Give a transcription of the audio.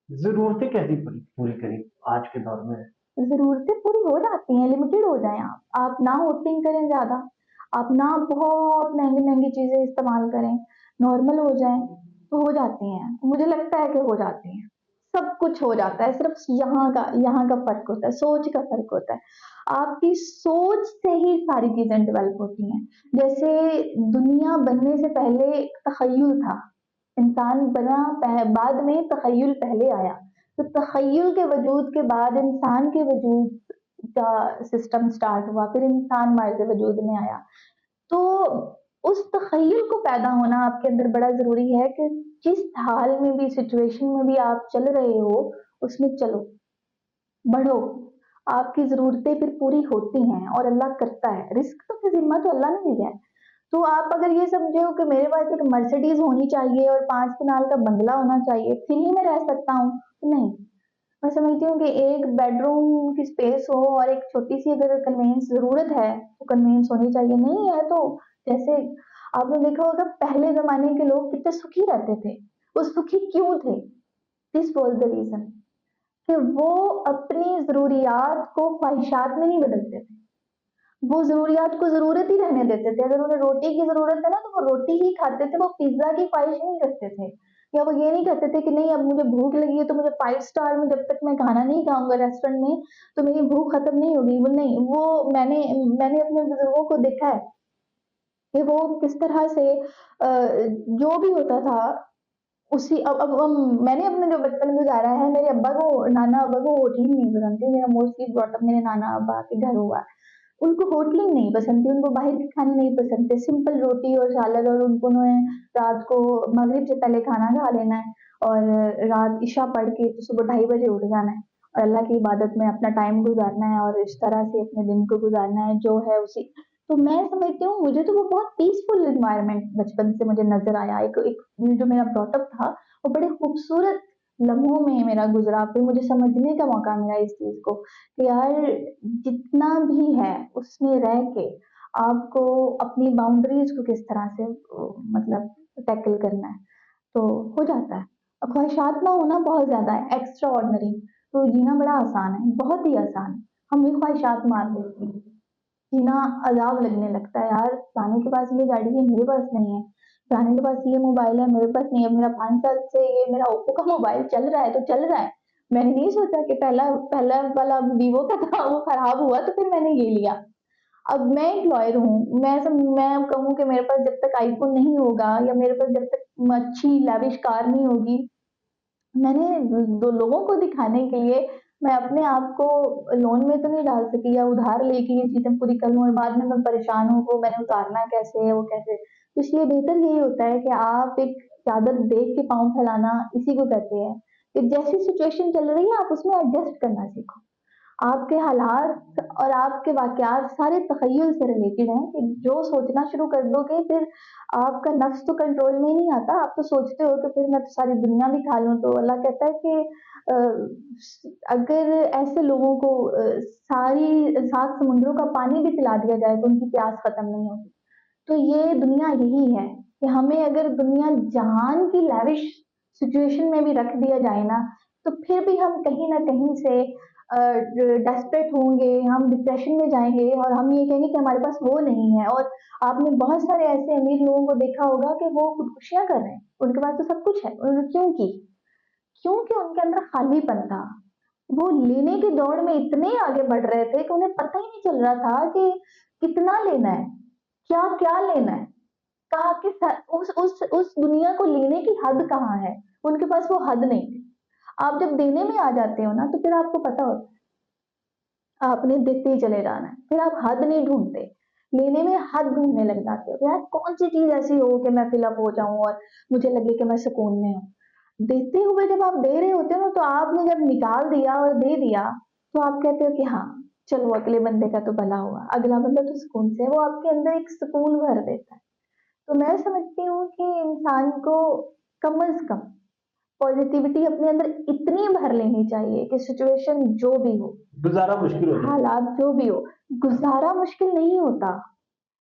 ज़रूरतें कैसी पूरी पूरी करें आज के दौर में? ज़रूरतें पूरी हो जाती हैं, लिमिटेड हो जाएँ आप। आप ना होस्टिंग करें ज़्यादा, आप ना बहुत महँगी-महँगी चीज़ें इस्तेमाल करें, नॉर्मल हो जाएँ, तो हो जाती हैं। मुझे लगता है कि हो जाती हैं। सब कुछ हो जाता है, सिर्फ़ यहाँ का फ़र्क होता है, सोच का फ़र्क होता है। आपकी सोच से ही सारी चीज़ें डेवलप होती हैं। जैसे दुनिया बनने से पहले एक तख़य्युल था, इंसान बना बाद में तख़य्युल पहले आया। तो तख़य्युल के वजूद के बाद इंसान के वजूद का सिस्टम स्टार्ट हुआ, फिर इंसान हमारे से वजूद में आया। तो उस तख़य्युल को पैदा होना आपके अंदर बड़ा ज़रूरी है कि जिस हाल में भी, सिचुएशन में भी आप चल रहे हो, उसमें चलो, बढ़ो। आपकी ज़रूरतें फिर पूरी होती हैं और अल्लाह करता है। रिज़्क तो की ज़िम्मा तो अल्लाह ने दिया है। तो आप अगर ये समझे हो कि मेरे पास एक मर्सिडीज़ होनी चाहिए और 5 कनाल का बंगला होना चाहिए, फिर ही मैं रह सकता हूँ, तो नहीं। मैं समझती हूँ कि एक बेडरूम की स्पेस हो और एक छोटी-सी अगर कन्वेंस ज़रूरत है, तो कन्वेंस होनी चाहिए, नहीं है तो जैसे आपने देखा होगा पहले ज़माने के लोग कितने सुखी रहते थे। वो सुखी क्यों थे? दिस वाज़ द रीज़न कि वो अपनी ज़रूरियात को ख्वाहिशात में नहीं बदलते थे। वो ज़रूरियात को ज़रूरत ही रहने देते थे। अगर उन्हें रोटी की ज़रूरत है ना, तो वो रोटी ही खाते थे, वो पिज़्ज़ा की ख़्वाहिश नहीं रखते थे। या वो ये नहीं कहते थे कि नहीं अब मुझे भूख लगी है तो मुझे 5 स्टार में जब तक मैं खाना नहीं खाऊँगा रेस्टोरेंट में, तो मेरी भूख खत्म नहीं होगी। वो नहीं, वो मैंने अपने बुज़ुर्गों को देखा है कि वो किस तरह से जो भी होता था उसी अब मैंने अपना जो बचपन गुज़ारा है, मेरे अब्बा को नाना अब्बा को होटलिंग नहीं पसंद थी। मेरा मोस्टली ब्रॉट अप मेरे नाना अब्बा के घर हुआ है। उनको होटलिंग नहीं पसंद थी, उनको बाहर के खाने नहीं पसंद थे, सिंपल रोटी और सालद और उन्होंने रात को मगरिब से पहले खाना खा लेना है और रात इशा पढ़ के तो सुबह 2:30 बजे उठ जाना है और अल्लाह की इबादत में अपना टाइम गुज़ारना है और इस तरह से अपने दिन को गुज़ारना है, जो है उसी तो मैं समझती हूँ मुझे तो वो बहुत पीसफुल एनवायरनमेंट बचपन से मुझे नज़र आया। एक एक जो मेरा ब्रॉट अप था, वो बड़े खूबसूरत लम्हों में मेरा गुज़रा, फिर मुझे समझने का मौका मिला इस चीज़ को कि यार जितना भी है उसमें रह के आपको अपनी बाउंड्रीज़ को किस तरह से मतलब टैकल करना है, तो हो जाता है। ख्वाहिशात ना होना बहुत ज़्यादा है, एक्स्ट्रा ऑर्डिनरी, तो जीना बड़ा आसान है, बहुत ही आसान है। हम भी ख्वाहिशात मार देते हैं। जीना अज़ाब लगने लगता है यार, फलाने के पास ये गाड़ी है, मेरे पास नहीं है, फलाने के पास ये मोबाइल है, मेरे पास नहीं है, मेरा 5 साल से ये मेरा ओप्पो का मोबाइल चल रहा है तो चल रहा है। मैंने नहीं सोचा कि पहला पहला वाला वीवो का था वो खराब हुआ तो फिर मैंने ये लिया। अब मैं एक लॉयर हूँ, मैं कहूँ कि मेरे पास जब तक आईफ़ोन नहीं होगा या मेरे पास जब तक अच्छी लैविश कार नहीं होगी, मैंने 2 लोगों को दिखाने के लिए मैं अपने आप को लोन में तो नहीं डाल सकी या उधार लेके ये चीज़ें पूरी कर लूँ और बाद में मैं परेशान हूँ, वो मैंने उतारना कैसे है, वो कैसे? तो इसलिए बेहतर यही होता है कि आप एक चादर देख के पाँव फैलाना इसी को कहते हैं, कि जैसी सिचुएशन चल रही है आप उसमें एडजस्ट करना सीखो। आपके हालात और आपके वाक़यात सारे तख़य्युल से रिलेटेड हैं कि जो सोचना शुरू कर दोगे फिर आपका नफ्स तो कंट्रोल में ही नहीं आता, आप तो सोचते हो कि फिर मैं तो सारी दुनिया भी खा लूँ, तो अल्लाह कहता है कि अगर ऐसे लोगों को सारी 7 समुद्रों का पानी भी पिला दिया जाए तो उनकी प्यास खत्म नहीं होगी। तो ये दुनिया यही है कि हमें अगर दुनिया जहान की लैविश सिचुएशन में भी रख दिया जाए ना, तो फिर भी हम कहीं न कहीं से डेस्परेट होंगे, हम डिप्रेशन में जाएँगे और हम ये कहेंगे कि हमारे पास वो नहीं है और आपने बहुत सारे ऐसे अमीर लोगों को देखा होगा कि वो खुदकुशियाँ कर रहे हैं, उनके पास तो सब कुछ है, उन्होंने क्यों की? क्योंकि उनके अंदर खालीपन था। वो लेने की दौड़ में इतने आगे बढ़ रहे थे कि उन्हें पता ही नहीं चल रहा था कि कितना लेना है, क्या-क्या लेना है, कहाँ किस हद उस दुनिया को लेने की हद कहाँ है? उनके पास वो हद नहीं थी। आप जब देने में आ जाते हो ना, तो फिर आपको पता होता है, आपने देते ही चले जाना है, फिर आप हद नहीं ढूँढते, लेने में हद ढूँढने लग जाते हो। यार कौन-सी चीज़ ऐसी हो कि मैं फ़िल अप हो जाऊँ और मुझे लगे कि मैं सुकून में हूँ। देते हुए जब आप दे रहे होते हो ना, तो आपने जब निकाल दिया और दे दिया, तो आप कहते हो कि हाँ, चलो अगले बंदे का तो भला हुआ, अगला बंदा तो सुकून से है, वो आपके अंदर एक सुकून भर देता है। तो मैं समझती हूँ कि इंसान को कम से कम पॉज़िटिविटी अपने अंदर इतनी भर लेनी चाहिए कि सिचुएशन जो भी हो, गुज़ारा मुश्किल हो जाए। हालात जो भी हो, गुज़ारा मुश्किल नहीं होता,